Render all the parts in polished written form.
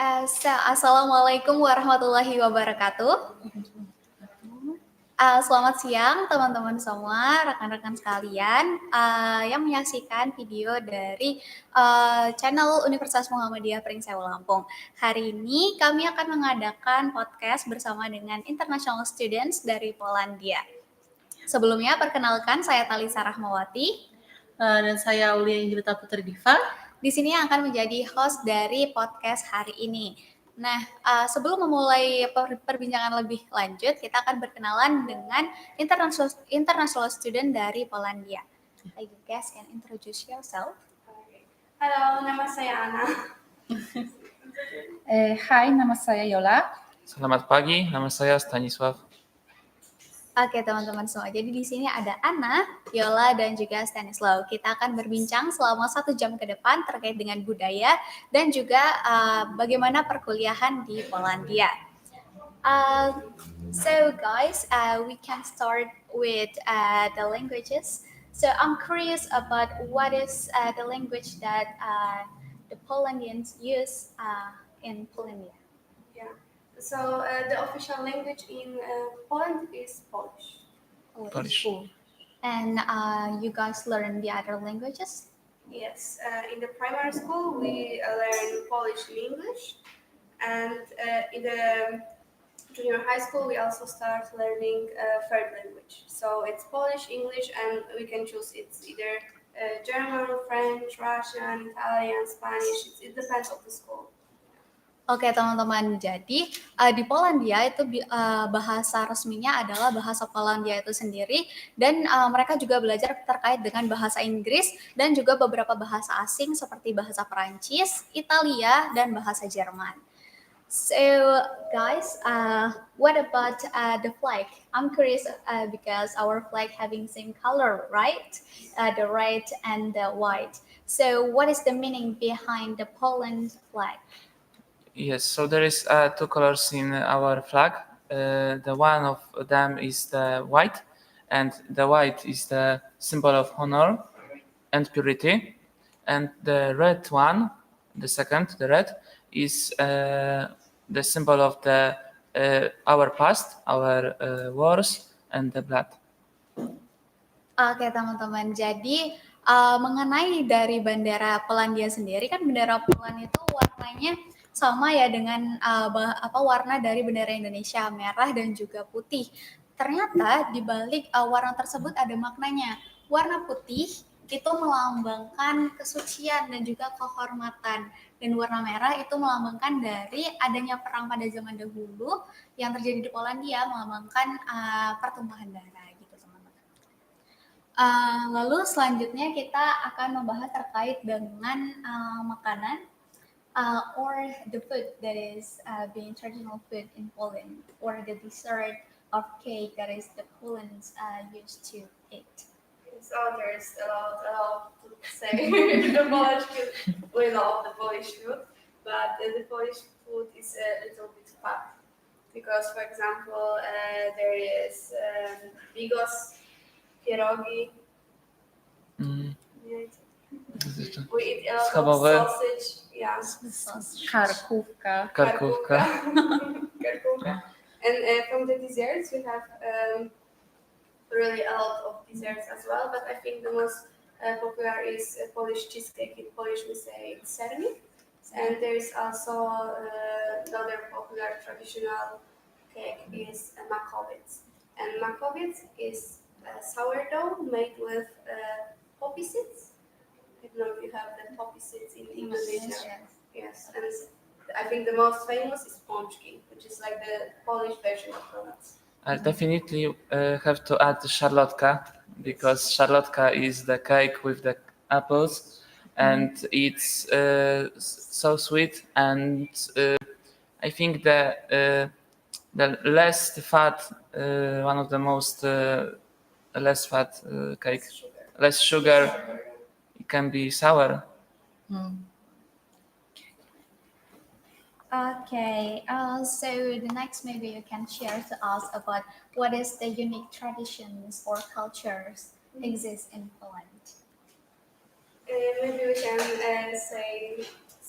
Assalamualaikum warahmatullahi wabarakatuh. Selamat siang teman-teman semua, rekan-rekan sekalian yang menyaksikan video dari channel Universitas Muhammadiyah Pringseu Lampung. Hari ini kami akan mengadakan podcast bersama dengan international students dari Polandia. Sebelumnya perkenalkan saya Talisa Rahmawati. Dan saya Aulia Injilita Putri Diva. Di sini akan menjadi host dari podcast hari ini. Nah, sebelum memulai perbincangan lebih lanjut, kita akan berkenalan dengan international student dari Polandia. You guys can introduce yourself. Halo, nama saya Ana. Hai, nama saya Yola. Selamat pagi, nama saya Stanisław. Oke teman-teman semua, jadi di sini ada Ana, Yola, dan juga Stanislaw. Kita akan berbincang selama 1 jam ke depan terkait dengan budaya dan juga bagaimana perkuliahan di Polandia. So guys, we can start with the languages. So I'm curious about what is the language that the Polandians use in Polandia. Yeah. So the official language in Poland is Polish. Polish. And you guys learn the other languages? Yes. In the primary school, we learn Polish and English, and in the junior high school, we also start learning third language. So it's Polish, English, and we can choose it's either German, French, Russian, Italian, Spanish. It depends on the school. Oke teman-teman, jadi di Polandia itu bahasa resminya adalah bahasa Polandia itu sendiri, dan mereka juga belajar terkait dengan bahasa Inggris dan juga beberapa bahasa asing seperti bahasa Perancis, Italia, dan bahasa Jerman. So guys, what about the flag? I'm curious because our flag having same color, right? The red and the white. So what is the meaning behind the Poland flag? Yes, so there is 2 colors in our flag. The one of them is the white, and the white is the symbol of honor and purity. And the red one, the second, the red, is the symbol of our past, our wars, and the blood. Oke teman-teman, jadi mengenai dari bendera Polandia sendiri, kan bendera Poland itu warnanya sama ya dengan warna dari bendera Indonesia, merah dan juga putih. Ternyata di balik warna tersebut ada maknanya. Warna putih itu melambangkan kesucian dan juga kehormatan, dan warna merah itu melambangkan dari adanya perang pada zaman dahulu yang terjadi di Polandia, melambangkan pertumpahan darah gitu teman-teman. Lalu selanjutnya kita akan membahas terkait dengan makanan or the food that is being traditional food in Poland, or the dessert of cake that is the Poland's used to eat. So there's a lot to say. The Polish food, we love the Polish food, but the Polish food is a little bit fat because, for example, there is bigos, pierogi. We eat a lot Schabowe. of sausage. Yeah. Karkówka. Karkówka. And from the desserts, we have really a lot of desserts as well, but I think the most popular is Polish cheesecake. In Polish, we say sernik. And there's also another popular traditional cake is makowiec. And makowiec is sourdough made with poppy seeds. I don't know if you have the poppy seeds in Indonesia. Yes, and I think the most famous is pączki, which is like the Polish version of donuts. I definitely have to add szarlotka, because szarlotka is the cake with the apples, and it's so sweet, and I think the less fat, one of the most less fat cake, less sugar, it can be sour. Okay, so the next maybe you can share to us about what is the unique traditions or cultures exist in Poland. Maybe we can say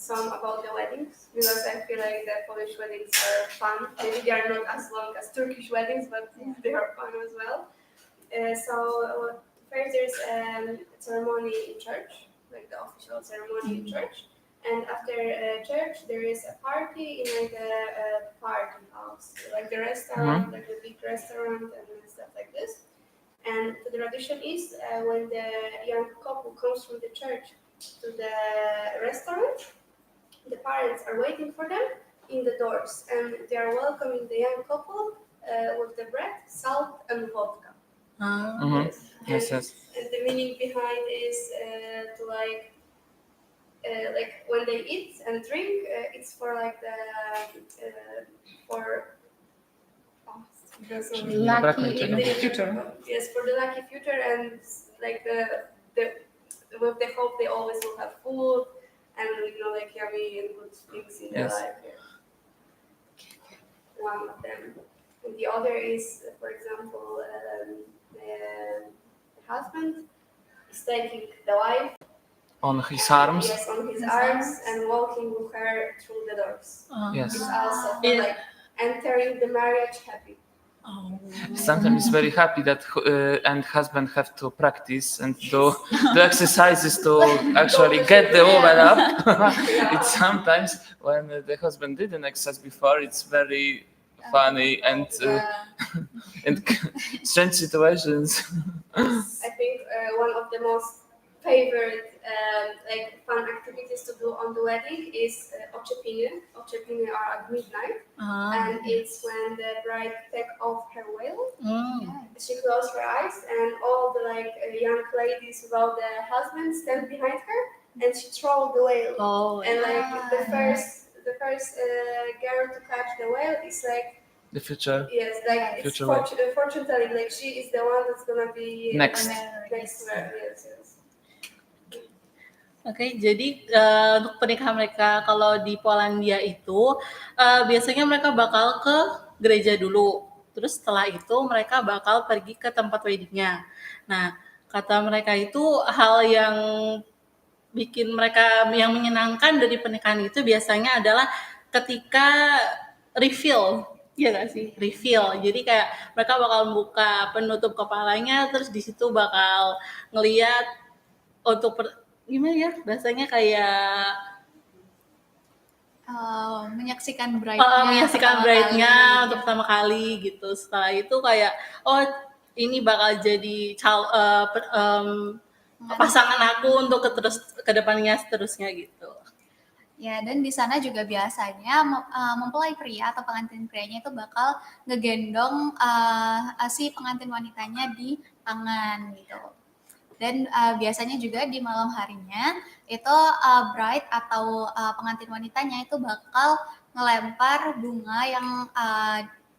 some about the weddings because I feel like the Polish weddings are fun. Maybe they are not as long as Turkish weddings, but they are fun as well. First there's a ceremony in church, like the official ceremony in church. And after church, there is a party in like a party house, like the restaurant, like a big restaurant and stuff like this. And the tradition is when the young couple comes from the church to the restaurant, the parents are waiting for them in the doors, and they are welcoming the young couple with the bread, salt, and vodka. Mhm. Yes, yes. And the meaning behind is to like when they eat and drink, it's for like the for Lucky in the the future. Yes, for the lucky future, and like the with the hope they always will have food and like yummy and good things in their Yes. life. Yeah. One of them, and the other is, for example, the husband is taking the wife. On his arms. Yes, on his arms and walking with her through the doors. Yes. It's also for, Yeah. like entering the marriage happy. Oh. Sometimes very happy that and husband have to practice and do exercises to actually get the woman up. It's sometimes when the husband didn't exercise before, it's very funny and and strange situations. I think one of the most favorite like fun activities to do on the wedding is oczepiny. Oczepiny are at midnight, and it's when the bride take off her veil. She closes her eyes, and all the like young ladies without the husband stand behind her, and she throws the veil. And like the first girl to catch the veil is like. The future. Yes, like it's Future wife. fortune telling. Like she is the one that's gonna be Next. Next to her. Yes. Oke, jadi untuk pernikahan mereka kalau di Polandia itu biasanya mereka bakal ke gereja dulu. Terus setelah itu mereka bakal pergi ke tempat weddingnya. Nah, kata mereka itu hal yang bikin mereka yang menyenangkan dari pernikahan itu biasanya adalah ketika reveal. Iya nggak sih? Reveal. Jadi kayak mereka bakal buka penutup kepalanya, terus di situ bakal ngeliat untuk gimana ya? Bahasanya kayak menyaksikan bride-nya menyaksikan pertama bride-nya kali. untuk pertama kali gitu. Setelah itu kayak ini bakal jadi pasangan aku untuk ke depannya seterusnya gitu. Ya, dan di sana juga biasanya mempelai pria atau pengantin prianya itu bakal ngegendong si pengantin wanitanya di tangan gitu. Dan biasanya juga di malam harinya itu bride atau pengantin wanitanya itu bakal ngelempar bunga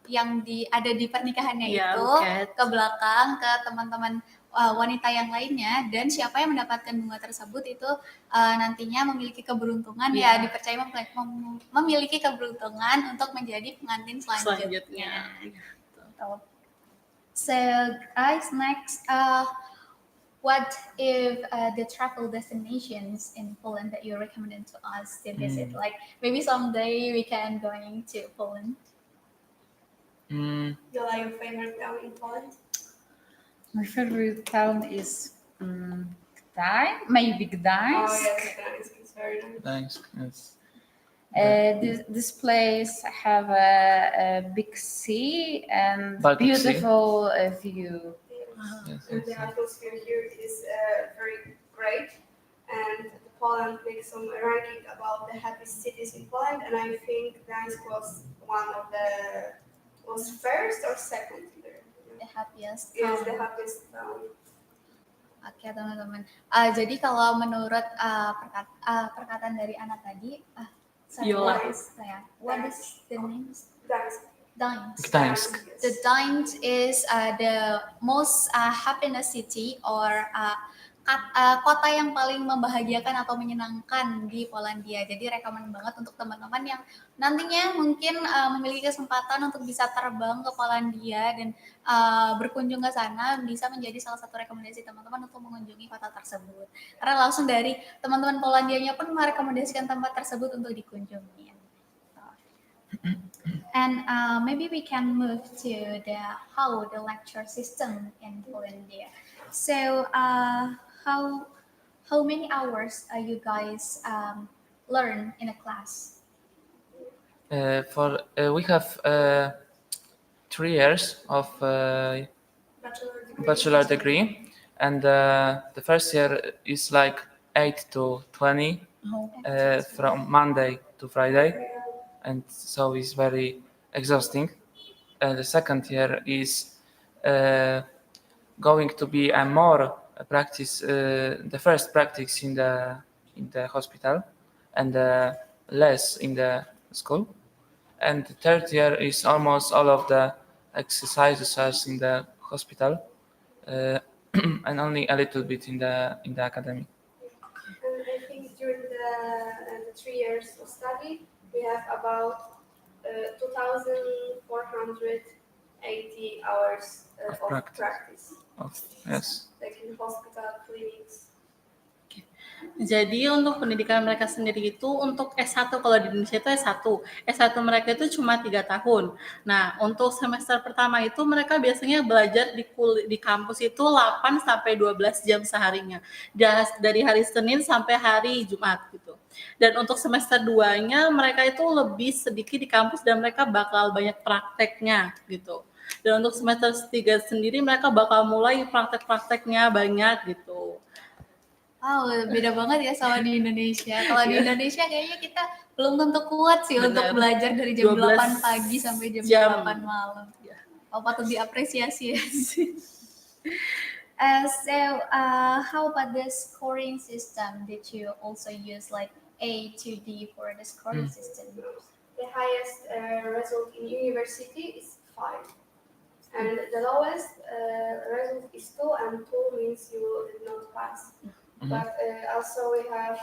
yang ada di pernikahannya itu ke belakang ke teman-teman wanita yang lainnya, dan siapa yang mendapatkan bunga tersebut itu nantinya memiliki keberuntungan ya dipercaya memiliki keberuntungan untuk menjadi pengantin selanjutnya. So guys, next what if the travel destinations in Poland that you recommended to us to visit? Like maybe someday we can going to Poland. Yola, your favorite town in Poland? My favorite town is Gdańsk, maybe Gdańsk. Oh yes, Gdańsk is very nice. Thanks. Yes. This place have a big sea and Baltic Sea. beautiful view. Yes, And the yes. atmosphere here is very great. And Poland makes some ranking about the happiest cities in Poland, and I think Gdańsk was was first or second there. The happiest. Yes, the happiest town. Oke teman-teman. Jadi kalau menurut perkataan dari anak tadi, Yola. What is the name? Gdańsk. Gdańsk. Yes. The Gdańsk is the most happiness city or kota yang paling membahagiakan atau menyenangkan di Polandia. Jadi rekomen banget untuk teman-teman yang nantinya mungkin memiliki kesempatan untuk bisa terbang ke Polandia dan berkunjung ke sana, bisa menjadi salah satu rekomendasi teman-teman untuk mengunjungi kota tersebut. Karena langsung dari teman-teman Polandianya pun merekomendasikan tempat tersebut untuk dikunjungi. And maybe we can move to how the lecture system in Polandia. So how many hours you guys learn in a class? We have 3 years of bachelor degree, and the first year is like 8 to 20 from Monday to Friday, and so it's very exhausting. The second year is going to be a more practice, the first practice in the hospital, and less in the school. And the third year is almost all of the exercises are in the hospital, and only a little bit in the academy. And I think during the 3 years of study, we have about 2,480 hours Of of practice. practice, Yes. like in hospital, clinics. Jadi untuk pendidikan mereka sendiri itu untuk S1, kalau di Indonesia itu S1. S1 mereka itu cuma 3 tahun. Nah, untuk semester pertama itu mereka biasanya belajar di kampus itu 8 sampai 12 jam seharinya. Dari hari Senin sampai hari Jumat gitu. Dan untuk semester 2-nya mereka itu lebih sedikit di kampus dan mereka bakal banyak prakteknya gitu. Dan untuk semester 3 sendiri mereka bakal mulai praktek-prakteknya banyak gitu. Wow, beda banget ya sama di Indonesia. Kalau di Indonesia kayaknya kita belum tentu kuat sih untuk Benar. belajar dari jam 12 8 pagi sampai jam jam. 8 malam. Ya. Oh, patut diapresiasi ya. How about the scoring system? Did you also use like A to D for the scoring system? The highest result in university is 5. And the lowest result is 2, and 2 means you did not pass. But also we have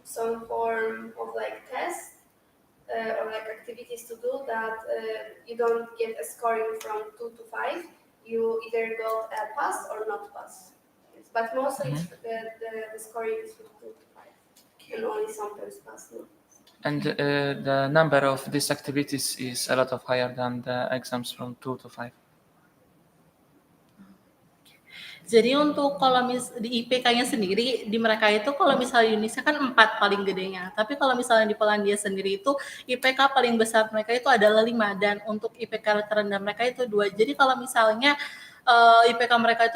some form of like tests or like activities to do that you don't get a scoring from 2 to 5. You either got a pass or not pass. Yes. But mostly the scoring is from 2 to 5, and only sometimes pass. No. And the number of these activities is a lot of higher than the exams from 2 to 5. Jadi untuk kalau di IPK-nya sendiri di mereka itu kalau misalnya di Indonesia kan 4 paling gedenya. Tapi kalau misalnya di Polandia sendiri itu IPK paling besar mereka itu adalah 5 dan untuk IPK terendah mereka itu 2. Jadi kalau misalnya IPK mereka itu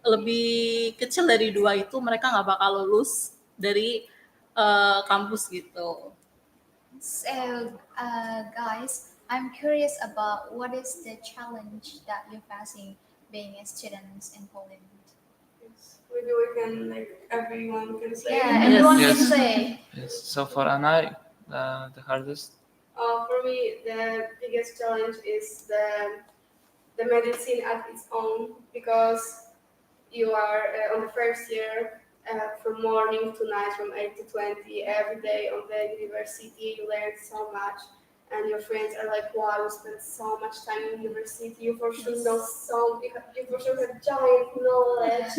lebih kecil dari 2 itu mereka nggak bakal lulus dari kampus gitu. So, guys, I'm curious about what is the challenge that you're facing being a student in Poland. Yes. Maybe we can like everyone can say. Yeah, everyone Yes. can say. Yes. So for Anna, the hardest. For me, the biggest challenge is the medicine at its own, because you are on the first year from morning to night, from 8 to 20, every day on the university. You learn so much, and your friends are like, wow, you spent so much time in university, you for sure know you for sure have giant knowledge.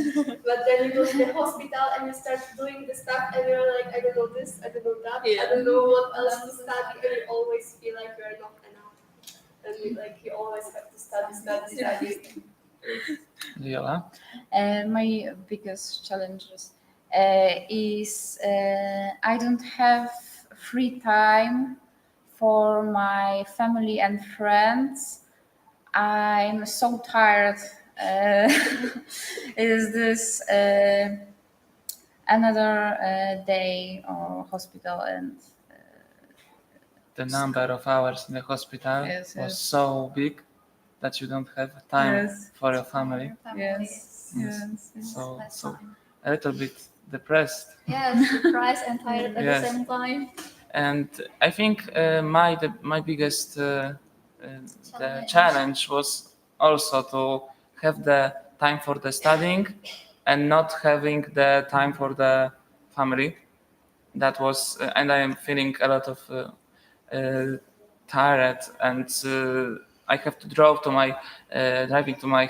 But then you go to the hospital and you start doing the stuff and you're like, I don't know this, I don't know that, I don't know what else to study, and you always feel like you're not enough. And you always have to study. Viola? My biggest challenges is I don't have free time for my family and friends. I'm so tired. Is this another day or hospital, and The number of hours in the hospital Yes, was yes. so big that you don't have time Yes. for your family. yes, Yes. yes. So That's so fine. a little bit depressed. Yes, surprised and tired at Yes. the same time. And I think my biggest the Challenge. challenge was also to have the time for the studying and not having the time for the family. That was, and I am feeling a lot of tired, and I have to driving to my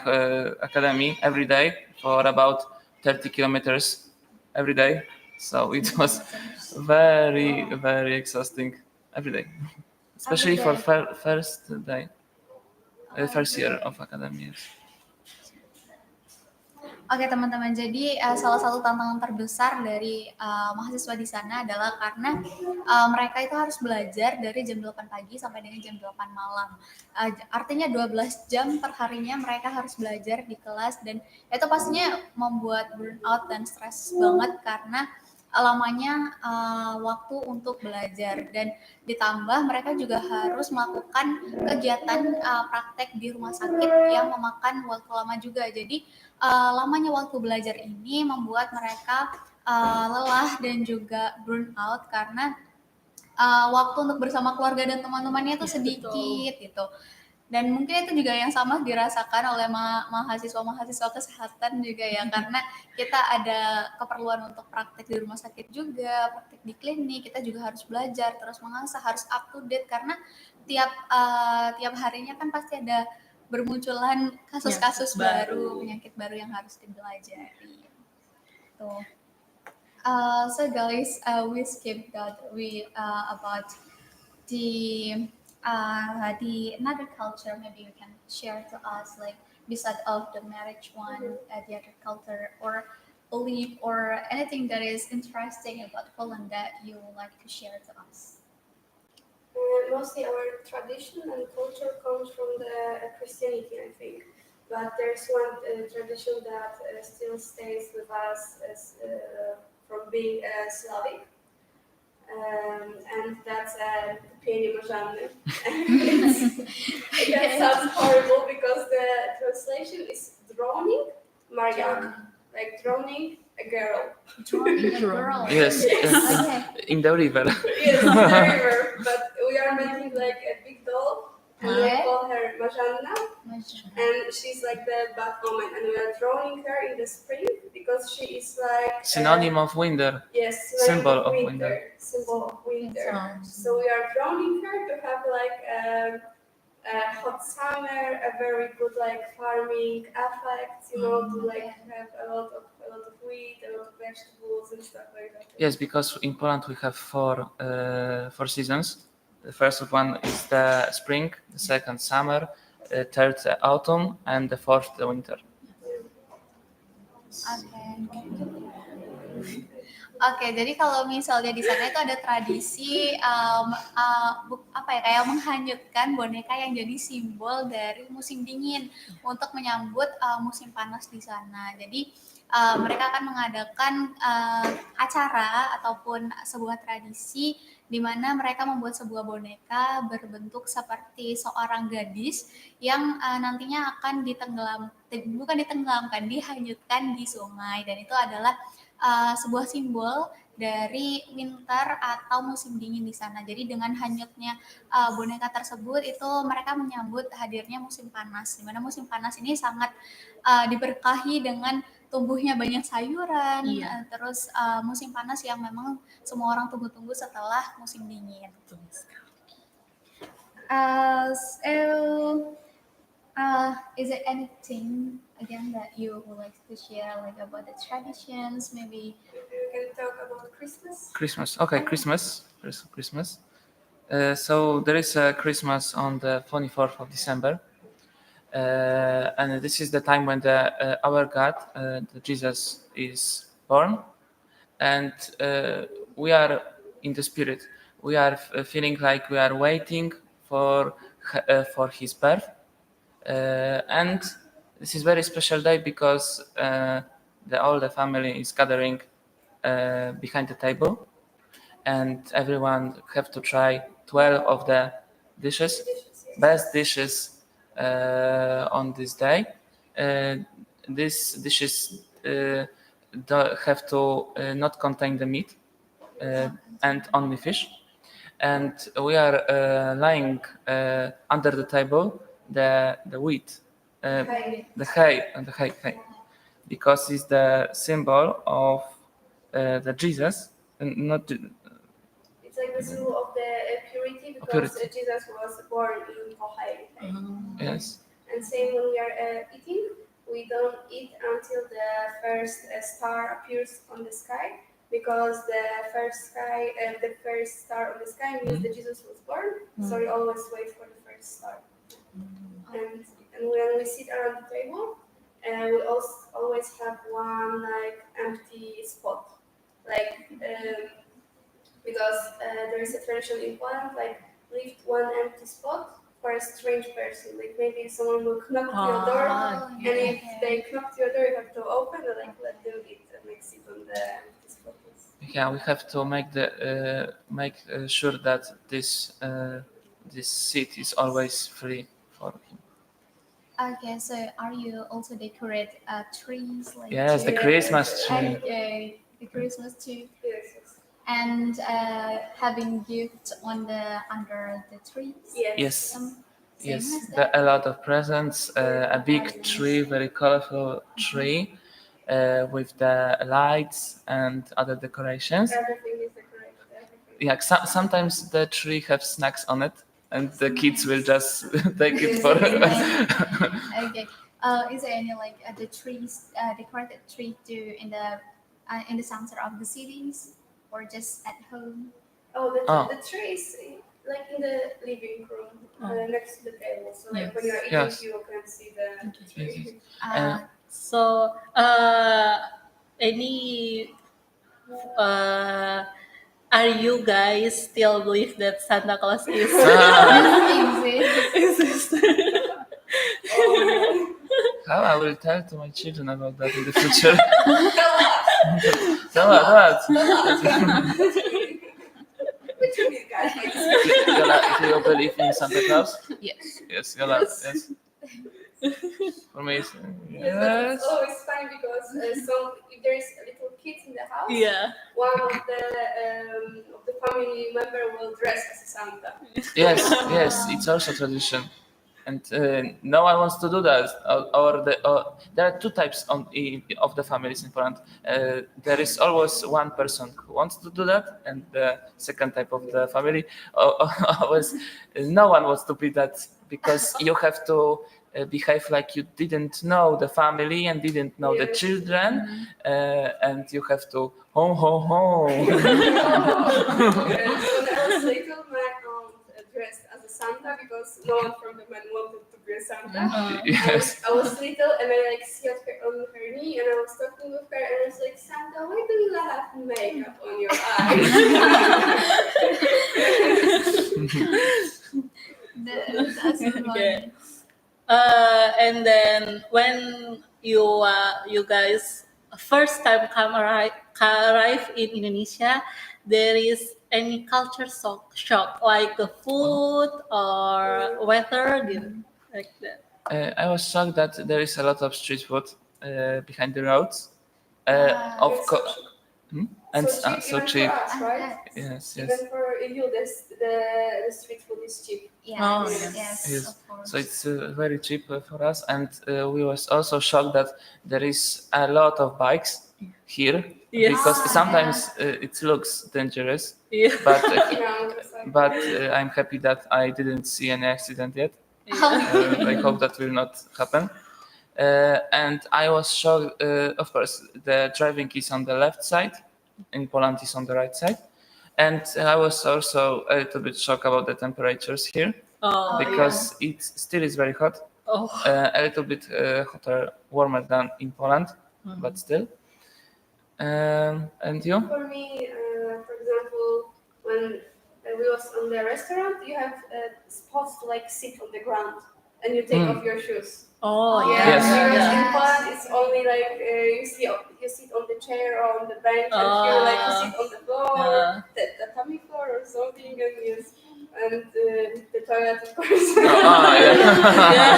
academy every day for about 30 kilometers every day. So it was very exhausting every day, especially for day. first day, first year of academy. Yes. Oke teman-teman, jadi salah satu tantangan terbesar dari mahasiswa di sana adalah karena mereka itu harus belajar dari jam 8 pagi sampai dengan jam 8 malam. Artinya 12 jam per harinya mereka harus belajar di kelas, dan itu pastinya membuat burnout dan stres banget karena lamanya waktu untuk belajar, dan ditambah mereka juga harus melakukan kegiatan praktek di rumah sakit yang memakan waktu lama juga. Jadi lamanya waktu belajar ini membuat mereka lelah dan juga burn out karena waktu untuk bersama keluarga dan teman-temannya itu sedikit gitu. Dan mungkin itu juga yang sama dirasakan oleh mahasiswa-mahasiswa kesehatan juga ya, karena kita ada keperluan untuk praktek di rumah sakit juga, praktek di klinik, kita juga harus belajar, terus mengasah, harus up to date karena tiap harinya kan pasti ada bermunculan kasus-kasus baru, penyakit baru yang harus dipelajari. Tuh. So guys, we skipped that about the another culture. Maybe you can share to us, like beside of the marriage one, the other culture or belief or anything that is interesting about Poland that you would like to share to us. Mostly our tradition and culture comes from the Christianity, I think. But there's one tradition that still stays with us as, from being Slavic, and that's Pieni Marzanny. That sounds horrible because the translation is drowning Marianne, like drowning a girl. Drawing a girl. Yes, Okay. in the river. Yes, in the river, but we are making like a big doll, and we Okay. call her Marzanna, and she's like the bad omen, and we are drawing her in the spring because she is like Synonym of winter. yes, symbol of symbol of winter. Sounds- So we are drawing her to have like a hot summer, a very good like farming effect, you know, to like have a lot of wheat, a lot of vegetables and stuff like that. Yes, because in Poland we have four seasons. The first one is the spring, the second summer, third autumn, and the fourth the winter. Oke, jadi kalau misalnya di sana itu ada tradisi kayak menghanyutkan boneka yang jadi simbol dari musim dingin untuk menyambut musim panas di sana. Jadi mereka akan mengadakan acara ataupun sebuah tradisi di mana mereka membuat sebuah boneka berbentuk seperti seorang gadis yang nantinya akan dihanyutkan di sungai, dan itu adalah sebuah simbol dari winter atau musim dingin di sana. Jadi dengan hanyutnya boneka tersebut itu mereka menyambut hadirnya musim panas, di mana musim panas ini sangat diberkahi dengan tumbuhnya banyak sayuran, terus musim panas yang memang semua orang tunggu-tunggu setelah musim dingin. Is there anything again that you would like to share, like about the traditions, maybe? We can talk about Christmas. Christmas. Okay, Christmas. Christmas. So there is a Christmas on the 24th of December. And this is the time when our God, the Jesus, is born, and we are in the spirit. We are feeling like we are waiting for His birth, and this is very special day because all the family is gathering behind the table, and everyone have to try 12 of the dishes, best dishes. On this day, these dishes have to not contain the meat and only fish. And we are lying under the table the wheat the hay, because it's the symbol of the Jesus, and not It's like the symbol of the purity because Purity. Jesus was born in Ohio. yes. And same when we are eating, we don't eat until the first star appears on the sky because the first star on the sky means that Jesus was born. So we always wait for the first star. And when we sit around the table, we also always have one like empty spot, like because there is a tradition in Poland, like leave one empty spot for a strange person. Like maybe someone will knock to your door, and if they knock to your door, you have to open and like let them eat and like sit on the empty spot. Yeah, we have to make sure that this seat is always free for him. Okay, so are you also decorate trees like Yes, the Yeah. Christmas tree. Okay, the Christmas tree Yes. and having gifts under the trees. Yes. Same Yes, as that? a lot of presents, a big tree, very colorful tree, with the lights and other decorations. Everything is decorated. Everything. Yeah, sometimes the tree have snacks on it, and the kids will just take it for. Okay. Is there any like the trees, decorated tree too in the center of the cities, or just at home? The tree is like in the living room next to the table. So like when you're eating, Yes. you can see the tree. So, any are you guys still believe that Santa Claus is Exist. exists? How I will tell to my children about that in the future. Tell us what? Which of you guys? Yola, do you believe in Santa Claus? Yes. Yes, Yola. Yes. For me, it's, Yes, but yes. it's always funny because if there is a little kid in the house, Yeah. one of the family member will dress as Santa. Yes, it's also tradition, and no one wants to do that. There are two types of the families in Poland. There is always one person who wants to do that, and the second type of the family always no one wants to be that because you have to behave like you didn't know the family and didn't know the Yes. children, and you have to ho ho ho. And when I was little, my aunt dressed as a Santa because no one from the men wanted to be a Santa. Yes. I was little and I like sat her on her knee and I was talking with her and I was like, Santa, why do you have makeup on your eyes? That's Okay. And then when you guys first time arrive in Indonesia, there is any culture shock like the food or weather, like that. I was shocked that there is a lot of street food behind the roads. Of It's course, and so even cheap. for us, right? Yes. Even for you, the street food is cheap. Yes, Oh, yes, Yes. of course. So it's very cheap for us, and we was also shocked that there is a lot of bikes here Yes. because Ah, sometimes it looks dangerous, Yeah. but But I'm happy that I didn't see any accident yet. Oh, I hope that will not happen. And I was shocked. Of course, the driving is on the left side, in Poland is on the right side, and I was also a little bit shocked about the temperatures here Oh, because it still is very hot, oh. a little bit hotter, warmer than in Poland, but still. And you? for me, for example, when we was on the restaurant, you have spots to like sit on the ground and you take off your shoes. Oh, Yes. Because in Yes. Poland it's only like you sit on the chair or on the bench, and here like you sit on the floor, the tummy floor or something, and the toilet of course. Yeah.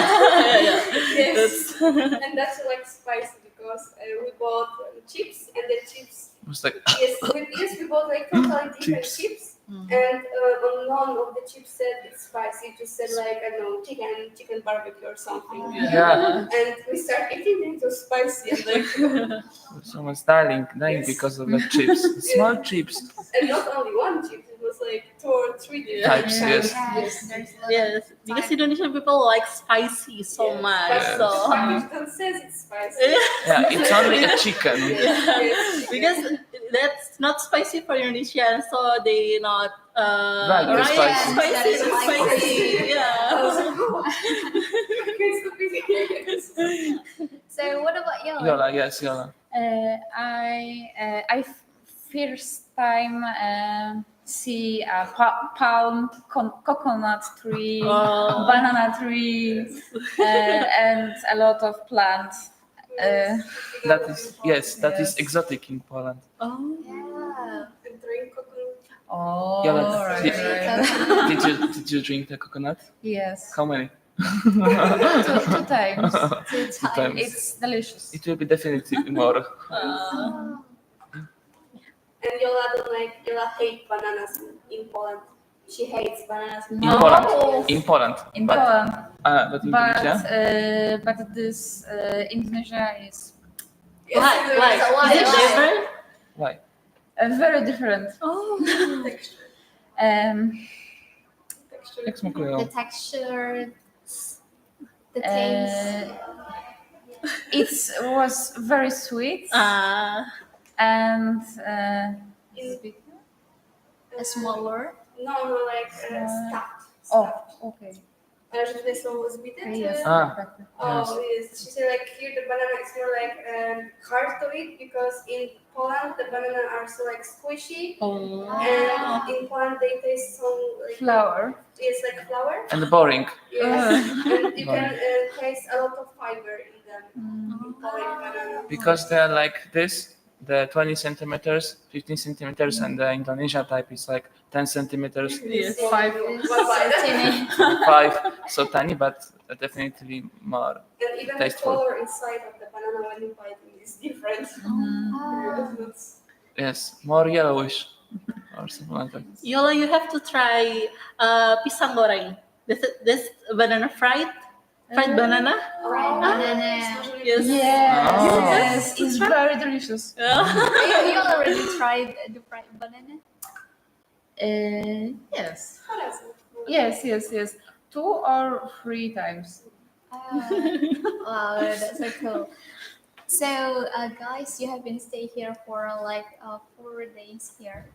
Yes, and that's like spicy because we bought chips and the chips. It was like We bought like totally different Chips. chips, And on none of the chips said it's spicy. It just said like, I don't know, chicken barbecue or something. Yeah. And we start eating it was spicy and like, Someone's dying Yes. because of the chips. Small chips. and not only one chip, it was like 2 or 3 different Types, yes. Yes, there's a lot of Yes, because type. Indonesian people like spicy so Yes, much. but So Pakistan says it's spicy. Yeah, it's only a chicken. Yes. because that's not spicy for Indonesian, so they not Like the spicy. spicy, That is spicy. yeah. So what about you? Yola, yes, Yola. I first time see a palm, coconut tree, Oh. banana tree, and a lot of plants. That is, yes, that is Yes. exotic in Poland. Oh. Yeah. And drink coconut. Oh, Yeah, right, did- right. Did you drink the coconut? Yes, How many? two times. Two times. times. It's delicious. It will be definitely more. Oh. And Yola hate bananas in Poland. She hates bananas. In Poland. In Poland. In but, Poland, but in Indonesia? but this Indonesia is Why? Why? So why? Is it flavor? Why? very different. Oh. Texture. Jak smakują? The texture, the taste. It was very sweet and Smaller. No, like stuffed. oh, okay. Ale że tutaj są zbite? Yes. Ah. Oh, yes. She said like here the banana is more like hard to eat because in Poland the banana are so like squishy Oh. and in Poland they taste so like Flour. It's like flour. And boring. Yes. And you can taste a lot of fiber in them. Mm. In Polish banana. Because they are like this, the 20 centimeters, 15 centimeters, and the Indonesia type is like 10 centimeters, Yes. So, 5. Tiny. 5, so tiny, but definitely more. And even Tasteful. the color inside of the banana when you bite it is different. Oh. Yes, more yellowish or something like that. Yola, you have to try pisang goreng. This banana fried banana. Fried banana. Yes. Yes, Oh. yes, it's very delicious. You already tried the fried banana? Yes, What else? yes. 2 or 3 times. Wow, that's so cool. So, guys, you have been staying here for like 4 days here,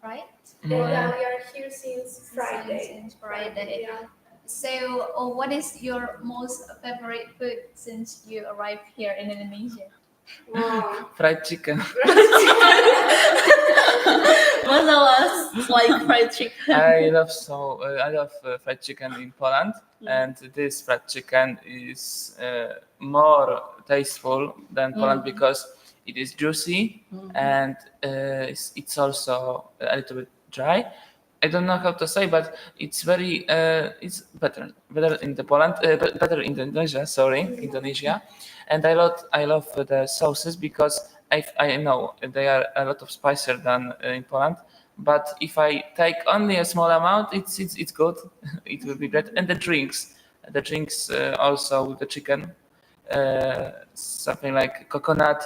right? Yeah, we are here since Friday. Since Friday. Yeah. So, what is your most favorite food since you arrived here in Indonesia? Wow. Fried chicken. What's the last like fried chicken? I love fried chicken in Poland, and this fried chicken is more tasteful than Poland because it is juicy and it's also a little bit dry. I don't know how to say, but it's very it's better in the Poland, better in Indonesia. Sorry, Indonesia, and I love the sauces because I know they are a lot of spicier than in Poland. But if I take only a small amount, it's good. It will be great. And the drinks also with the chicken, something like coconut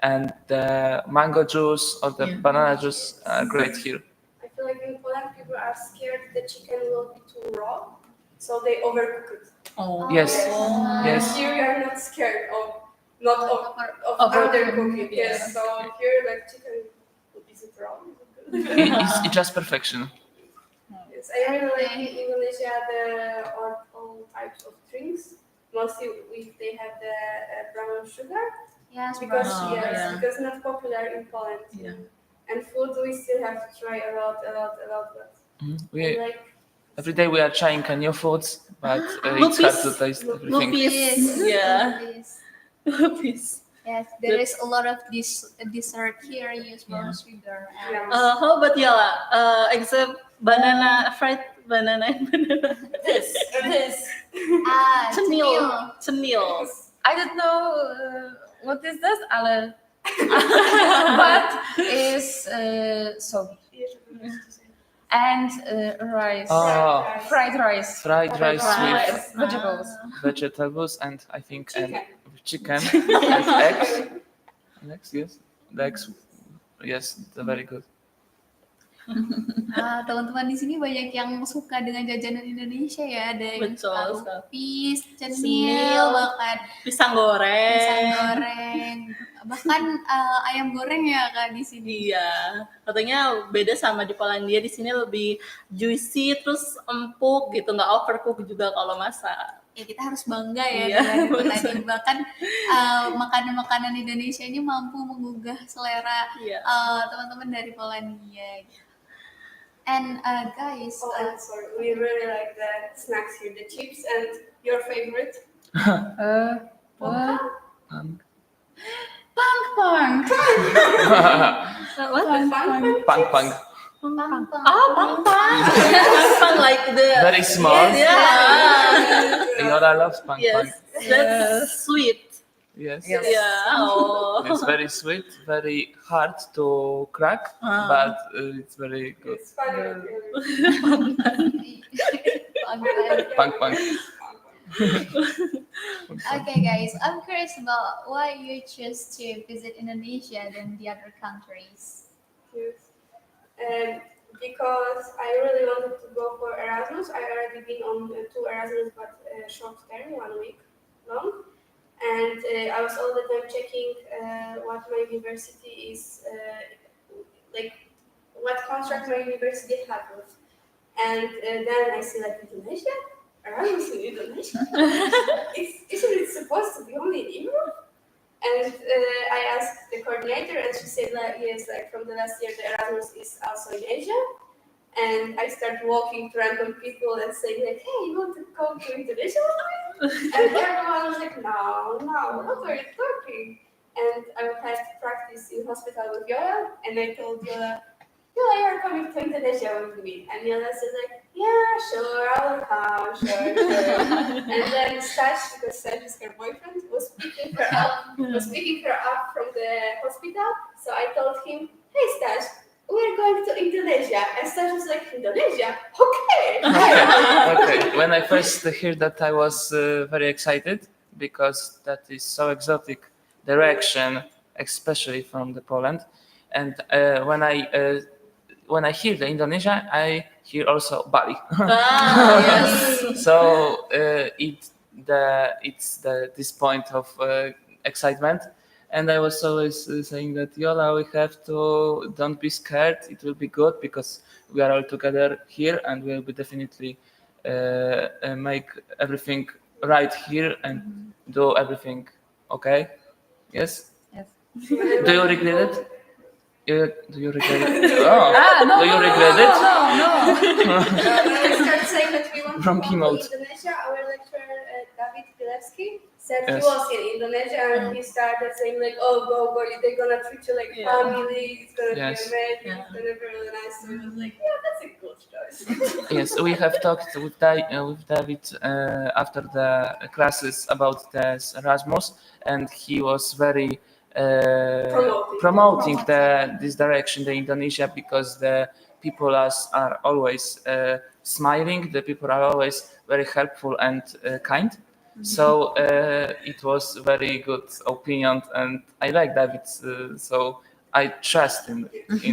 and the mango juice or the banana juice are great here. I feel like in Poland people are scared the chicken will be too raw, so they overcook it. Oh. Yes. And Yes. here we are not scared of Overcook, undercooking. yeah. Yes. So here like chicken is it raw? It's just perfection. Yes, I really like in Indonesia all types of drinks. Mostly they have the brown sugar Yes, because brown sugar, yeah. because not popular in Poland. Yeah. And food we still have to try a lot. But We like every day we are trying new foods, but it's hard to taste everything. Lupis. Yeah. Yes. Lupis. Yes, there is a lot of this dessert here use brown sugar. And yeah. How about Yola? Except banana, fried banana and banana. This. Cenil. I don't know what is this, ale but is so. and rice, Oh, fried rice, fried rice with Rice. vegetables. vegetables and I think Chicken. chicken and eggs. And eggs, yes. The eggs, yes, they're very good. Teman-teman di sini banyak yang suka dengan jajanan Indonesia ya. Ada yang suka Betul. lupis, cenil, Cenil. bahkan Pisang goreng. pisang goreng, bahkan ayam goreng ya Kak di sini. Iya, katanya beda sama di Polandia. Di sini lebih juicy, terus empuk gitu, nggak overcook juga kalau masak. Ya kita harus bangga ya Iya, dengan itu betul. tadi. Bahkan makanan-makanan Indonesia ini mampu menggugah selera Iya. teman-teman dari Polandia. And guys, Oh, I'm sorry. We really like the snacks here, the chips, and your favorite? What? Punk. Punk. What? Punk, punk. Oh, pang-pang. Pang like the... Very small. Yeah. Yola loves punk, punk. Yes, that's sweet. Yes. Yes. Yeah. Oh. It's very sweet, very hard to crack, Ah. but it's very good. It's funny. Punk, punk. Okay, guys, I'm curious about why you choose to visit Indonesia than the other countries. Yes. Because I really wanted to go for Erasmus. I already been on 2 Erasmus, but short term, 1 week long. And I was all the time checking what my university is, like what contract my university had with. And then I see like Indonesia, Erasmus in Indonesia. Isn't it supposed to be only in Europe? And I asked the coordinator, and she said like yes, like from the last year the Erasmus is also in Asia. And I started walking to random people and saying like, hey, you want to go to Indonesia with me? And everyone was like, no, what are you talking? And I had to practice in hospital with Yola, and I told Yola, you're coming to Indonesia with me. And Yola said like, yeah, sure, I'll come, sure. And then Stash, because Stash is her boyfriend, was picking her up from the hospital. So I told him, hey Stash, we're going to Indonesia. And Stash was like, Indonesia? Okay. Okay, when I first heard that, I was very excited because that is so exotic direction, especially from the Poland. And when I hear the Indonesia, I hear also Bali. Yes. So it's this point of excitement. And I was always saying that Yola, we have to don't be scared. It will be good because we are all together here, and we'll be definitely make everything right here and do everything okay. Yes. Yes. Do you regret it? Do you regret it? Oh, No. do you regret it? No. When I started saying that we want to From go keynote. to Indonesia, our lecturer, David Pilevsky, said Yes. he was in Indonesia and he started saying like, oh, go, they're gonna treat you like Yeah. family, it's gonna Yes. be amazing, Yeah. it's gonna be really nice. So I was like, yeah, that's a good choice. Yes, we have talked with David after the classes about this Erasmus, and he was very promoting this direction, the Indonesia, because the people are always smiling. The people are always very helpful and kind. So it was very good opinion, and I like David. So I trust in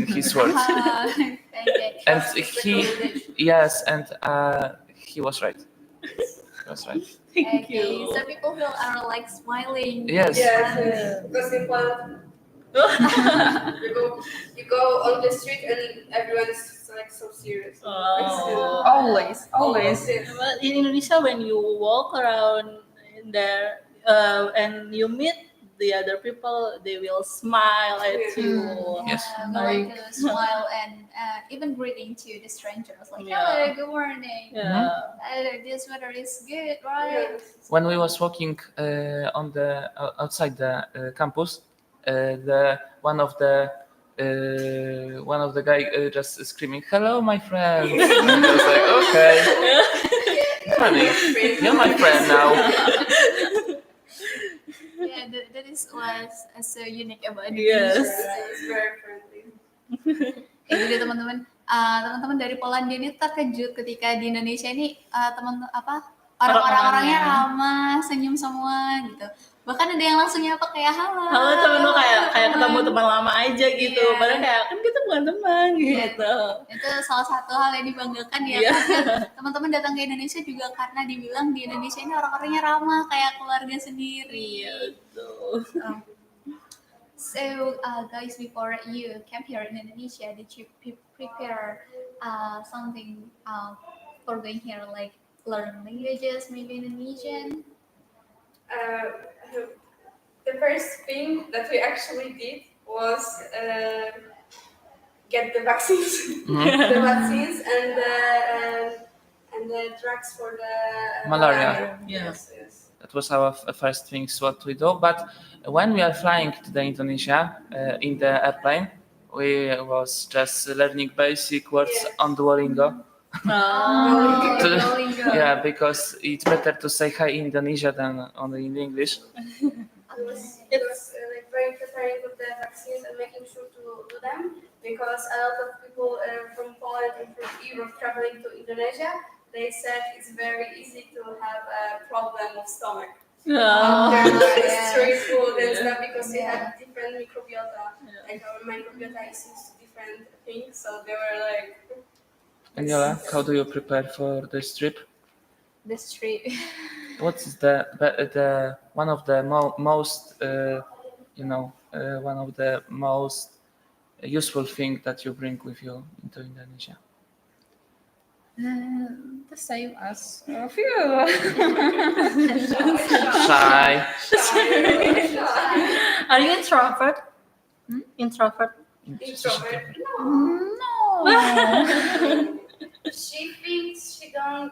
his words. Okay. And he was right. He was right. Thank Okay, you. so people who are like smiling. Yes. Yes, because in Poland, you go on the street and everyone's like so serious. Oh. Always. Yes. But in Indonesia, when you walk around in there and you meet the other people, they will smile at you. Yes. Going to smile and even greeting to the strangers, like, Yeah. hello, good morning. Yeah. This weather is good, right? When we was walking on the outside the campus, one of the guy just screaming, "Hello, my friend!" And I was like, "Okay, funny. You're my friend now." Yeah, that is what's so unique about Yes. Indonesia. It's very friendly. Jadi teman-teman, teman-teman dari Polandia ini terkejut ketika di Indonesia ini orang-orangnya ramah, senyum semua gitu. Bahkan ada yang langsung nyapa kayak halo. Halo temen lu kayak ketemu teman lama aja gitu. Iya. Padahal kayak kan kita bukan teman gitu. Itu salah satu hal yang dibanggakan ya, Iya. karena teman-teman datang ke Indonesia juga karena dibilang di Indonesia ini orang-orangnya ramah kayak keluarga sendiri. Iya, betul. So guys, before you came here in Indonesia, did you prepare something for going here, like learn languages, maybe Indonesian? The first thing that we actually did was get the vaccines, the vaccines and the drugs for the Malaria. Yeah. Yes. That was our first things what we do. But when we are flying to the Indonesia in the airplane, we was just learning basic words Yes. on Duolingo. Duolingo. Yeah, because it's better to say hi in Indonesia than only in English. It was like very preparing with the vaccines and making sure to do them, because a lot of people from Poland and from Europe traveling to Indonesia, they said it's very easy to have a problem of stomach after yes. street food and Yeah. stuff, because they Yeah. had different microbiota. Like our microbiota is used to different things, so they were like. Daniela, how do you prepare for this trip? This trip. What is the one of the most one of the most useful thing that you bring with you into Indonesia? The same as of you. Shy. Are you introvert? Introvert? Introvert. No. She thinks she don't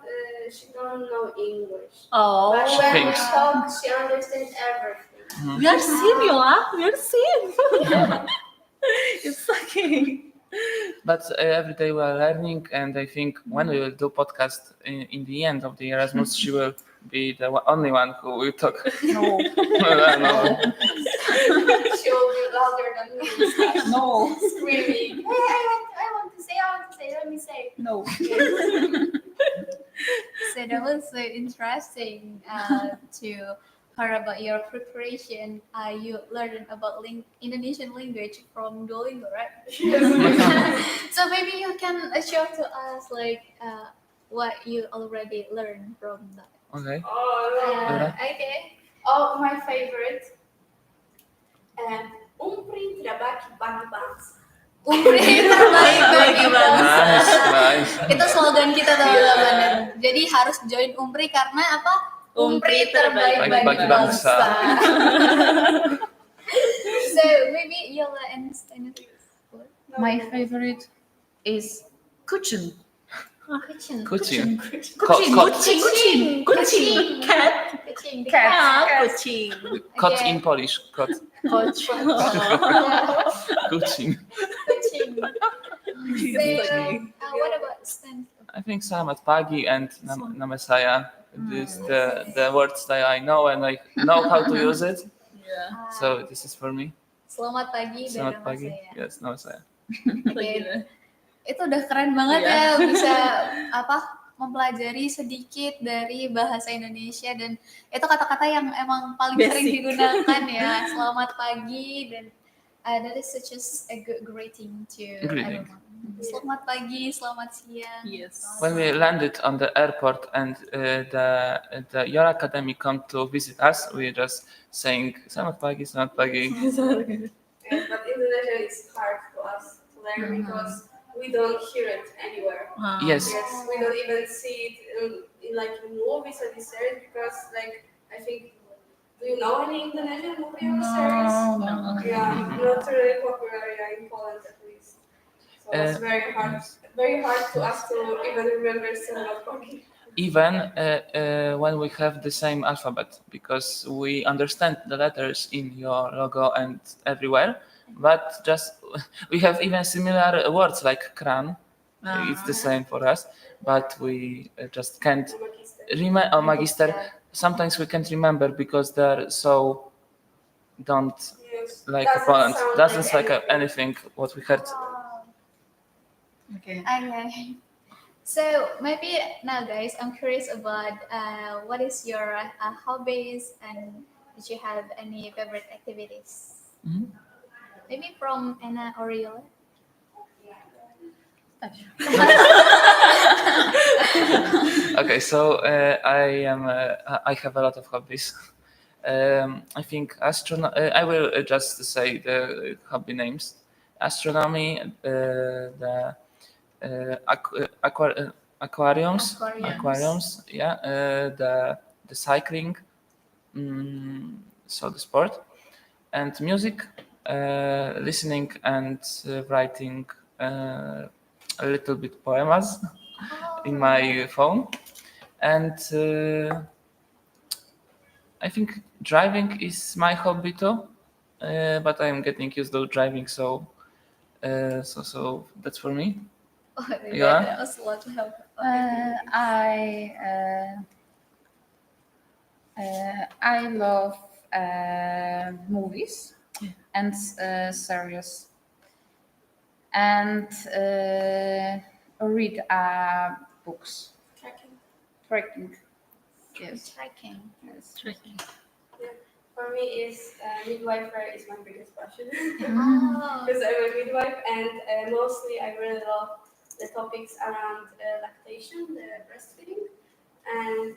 know English. Oh, But when we Thanks. talk, she understands everything. we are same, Yola. We are same. It's okay. But every day we are learning, and I think when we will do podcast in the end of the Erasmus, she will be the only one who will talk. No. No. She will be louder than me, No. screaming. Hey, I want to say, let me say. No. So that was so interesting to hear about your preparation. You learned about Indonesian language from Duolingo, right? So maybe you can show to us like what you already learned from that. Okay. Oh, Okay. oh, my favorite. Umpri trabaki bagi bangsa. Umpri terbaik bagi bangsa. Nice. Itu slogan kita teman-teman. Jadi harus join Umpri karena apa? Umpri terbaik bagi bangsa. So maybe Yola and Stanislav. My favorite is kucing. Kucing. Kucing. Kucing. Kucing. Cat. Kucing. Cat. Ah, Cat. kucing. Kot Okay. in Polish. Kot. Coach. Kucing. Kucing. So, what about Stanislav? I think Salamat Pagi and Namesaya. These the words that I know and I know how to use it. Yeah. So this is for me. Selamat pagi dan Selamat nama pagi. saya. Yes, Namesaya. Oke. Itu udah keren banget Iya. ya bisa mempelajari sedikit dari bahasa Indonesia, dan itu kata-kata yang emang paling sering Basic. digunakan ya. Selamat pagi, dan that is such a good greeting to Greeting. everyone. Selamat pagi, selamat siang. Yes. When we landed on the airport and the Your Academy come to visit us, we just saying Selamat Pagi, Selamat Pagi. But Indonesian is hard for us to learn because we don't hear it anywhere. Yes. Yes, we don't even see it in like in movies or these series, because like I think, do you know any Indonesian movie or series? No. Yeah, not really popular in Poland at least. So it's very hard to us to even remember Selamat Pagi. Even when we have the same alphabet, because we understand the letters in your logo and everywhere, but just we have even similar words like kran. It's the same for us, but we just can't remember. Or magister. Sometimes we can't remember because they're so don't Yes. like Doesn't Poland. sound Doesn't like anything. anything what we heard. Okay. Okay. So maybe now, guys, I'm curious about what is your hobbies and did you have any favorite activities? Mhm. Maybe from Anna or Yola? Okay, so I have a lot of hobbies. I think I will just say the hobby names: astronomy, the aquariums, Aquariums. yeah, the cycling, so the sport, and music, listening and writing a little bit poemas in my phone, and I think driving is my hobby too, but I'm getting used to driving, so that's for me. Oh, Yeah. that was a lot to help. I love movies and series and read books. Trekking. Yes. Trekking. Yes. Trekking. For me, midwifery is my biggest passion. Oh, Because I'm a midwife, and mostly I really love the topics around lactation, the breastfeeding, and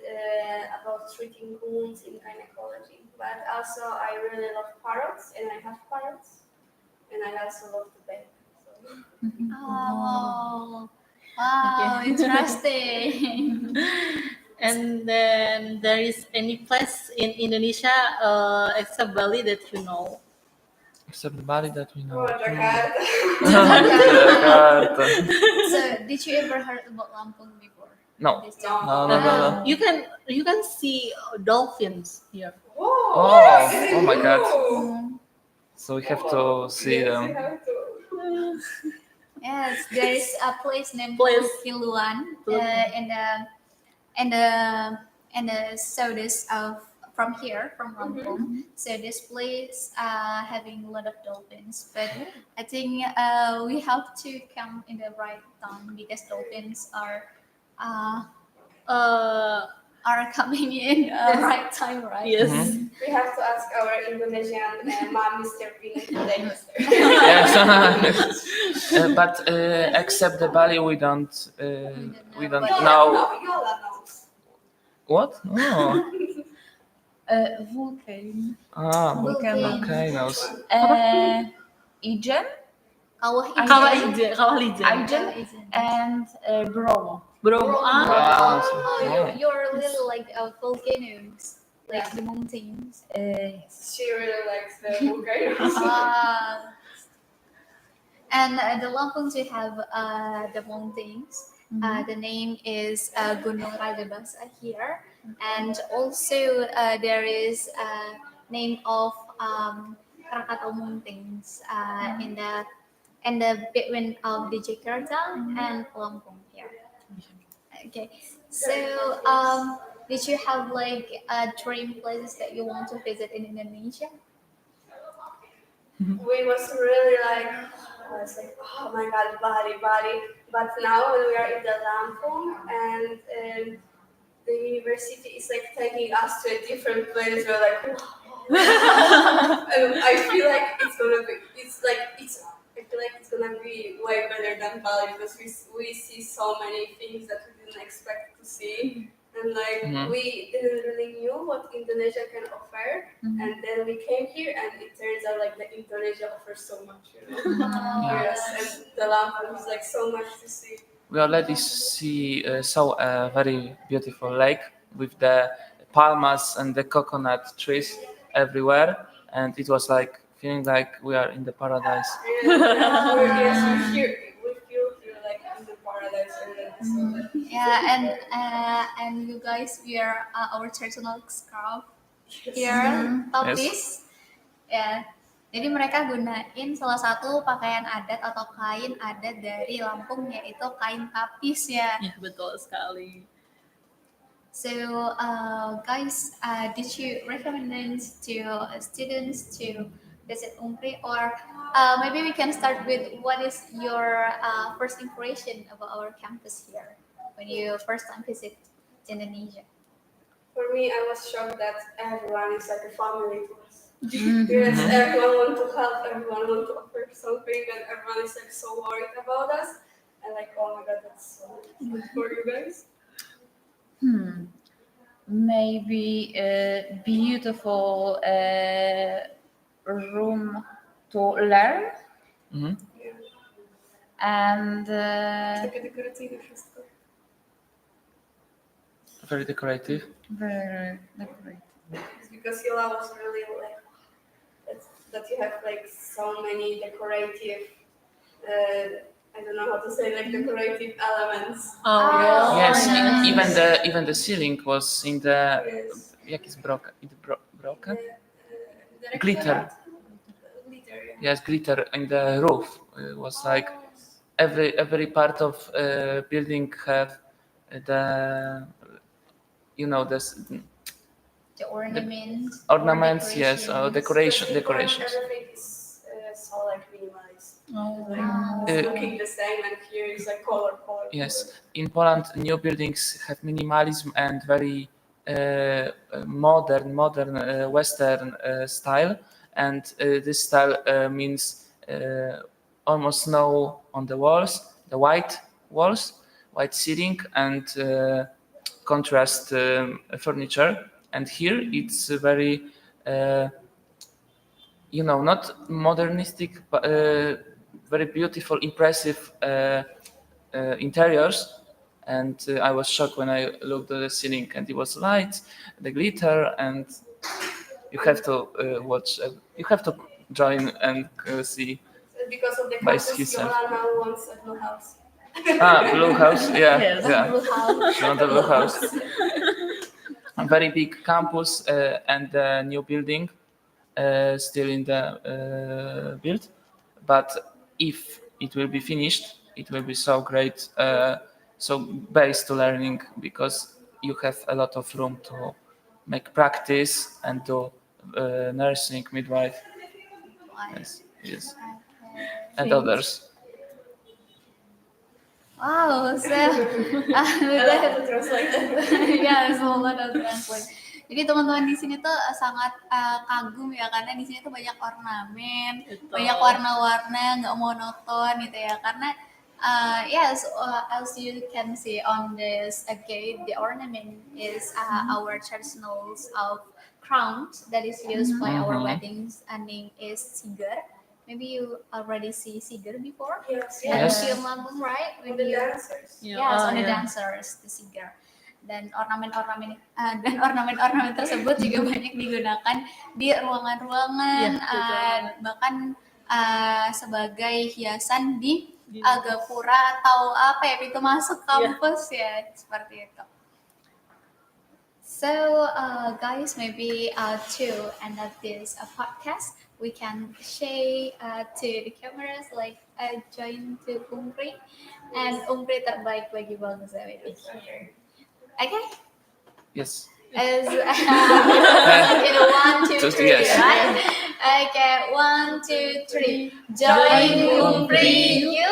about treating wounds in gynecology. But also, I really love parrots, and I have parrots, and I also love to bake. So. oh, wow, Okay. interesting. And then there is any place in Indonesia except Bali that you know? Except the Bali that we know. Oh, Jakarta. Jakarta. So, did you ever heard about Lampung before? No. This No. time? You can see dolphins here. Whoa! Oh my God. Whoa. So we have to see Yes, them. we have to. Yes, there is a place named Place. Kiluan Kiluan. in the southeast of from here from Lampung. So this place having a lot of dolphins, but I think we have to come in the right time because dolphins uh, are coming in right time, right? Yes. Mhm. We have to ask our Indonesian mom, Mr. Pino, today. Yes. But except the Bali, we don't But know. Yola knows. What? Oh. Vulcan. Volcanoes. Ijen. Kawah Kawah Ijen. Ijen. Kawah Ijen. Ijen and Bromo. Bromo. Wow. Oh, you're little like volcanoes, like Yeah. the mountains. Yes. She really likes the volcanoes. And the Lampung we have the mountains. The name is Gunung Rajabasa here, and also there is name of Krakatau Mountains in the between of the Jakarta and Lampung here. Okay, so did you have like dream places that you want to visit in Indonesia? We was really like, I was like, oh my god, Bali. But now when we are in the Lampung and the university is like taking us to a different place, we're like, I feel like I feel like it's gonna be way better than Bali because we see so many things that we didn't expect to see. And like we didn't really knew what Indonesia can offer, and then we came here, and it turns out like the Indonesia offers so much, you know. Yes, and the Lampung is like so much to see. We already saw a very beautiful lake with the palmas and the coconut trees everywhere, and it was like feeling like we are in the paradise. Yes, we feel here like in the paradise already. So Yeah, and you guys wear our traditional scarf here, topis. Ya, jadi mereka gunain salah satu pakaian adat atau kain adat dari Lampung yaitu kain tapis ya. Ya, betul sekali. So, guys, did you recommend to students to visit Umpri, or maybe we can start with what is your first impression about our campus here when you first time visit Indonesia? For me, I was shocked that everyone is like a family to us. Yes, everyone want to help, everyone want to offer something, and everyone is like so worried about us. And like, oh my god, that's so good for you guys. Maybe a beautiful room to learn, Mhm. Yeah. and Takie dekoracyjne wszystko. Very decorative. very decorated. It's because Hila was really like that you have like so many decorative. I don't know how to say like decorative elements. Oh, Yes, nice. even the ceiling was in the Yes. jak jest broken? The Glitter. Glitter. Yeah. Yes, glitter in the roof. It was like every part of building have the The ornaments, ornaments. Yes, decorations. decorations. Everything is so like minimalized. Oh. It's looking the same, and here is like color. Yes, in Poland, new buildings have minimalism and very modern Western style, and this style means almost snow on the walls, the white walls, white ceiling, and contrast furniture. And here it's very, not modernistic, but very beautiful, impressive interiors. And I was shocked when I looked at the ceiling, and it was light, the glitter, and you have to watch. You have to join and see. Because of the By campus, himself. Yola now wants a blue house. Blue house, yeah, Yes. yeah, Blue house. not the blue house. A very big campus and the new building still in the build, but if it will be finished, it will be so great, so base to learning, because you have a lot of room to make practice and do nursing, midwife, yes, yes, and others. Wow, so I love to translate. ya semoga translate. Jadi teman-teman di sini tuh sangat kagum ya, karena di sini tuh banyak ornamen, Betul. banyak warna-warna, nggak monoton gitu ya. Karena yes, as you can see on this gate, the ornament is our traditionals of crowns that is used by our weddings, and name is siger. Maybe you already see siger before. Yes. At Yes. Museum Lambung, right? With When the you dancers. yes, on the yeah. dancers, the siger. Dan ornamen-ornamen tersebut juga banyak digunakan di ruangan-ruangan, bahkan sebagai hiasan di gapura atau apa ya, pintu masuk kampus ya, seperti itu. So guys, maybe to end up this podcast, we can say to the cameras like join to Umpri, and Umpri terbaik bagi bangsa Indonesia. Okay? Yes. As in a 1, 2, 3, Yes. right? Okay, 1, 2, 3. Join Umpri you.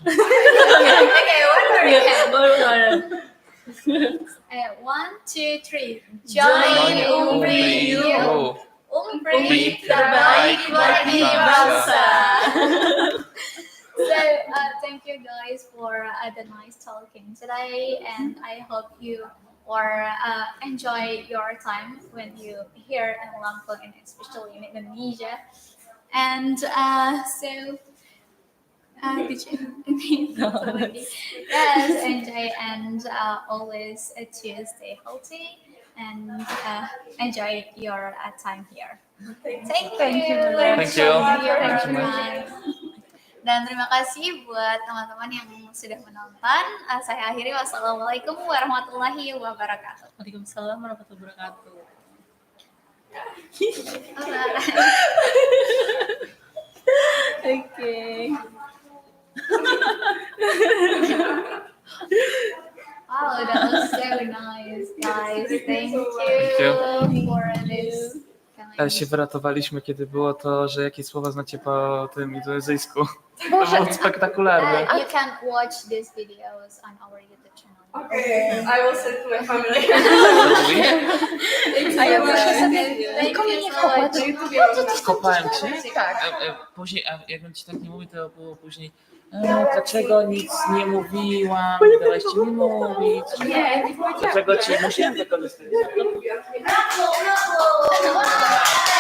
Okay, one more again. 1, 2, 3. Join Umpri you. Umpri terbaik bagi bangsa. So thank you guys for the nice talking today, and I hope you or enjoy your time when you here in Lampung, and especially in Indonesia. And so did you yes, enjoy, and always to stay healthy and enjoy your time here. Thank you. Thank you. Thank you. Thank you, Thank you. everyone. Dan terima kasih buat teman-teman yang sudah menonton. Saya akhiri, wassalamualaikum warahmatullahi wabarakatuh. Waalaikumsalam warahmatullahi wabarakatuh. Okay. Wow, that was so nice, guys. Thank you so you much. for this. się wyratowaliśmy, kiedy było to, że jakie słowa znacie po tym indonezyjsku. To było spektakularne. You can watch these videos on our YouTube channel. Okay, I will send to my family. A ja proszę sobie Tylko mnie nie wkopać. Kopałem cię? Tak. Później, a jakbym ci tak nie mówił, to było później dlaczego nic nie mówiłam, nie dałaś ci mi mówić. Nie, nie powiedziałam. Dlaczego ci musiałem wykorzystać? Yeah.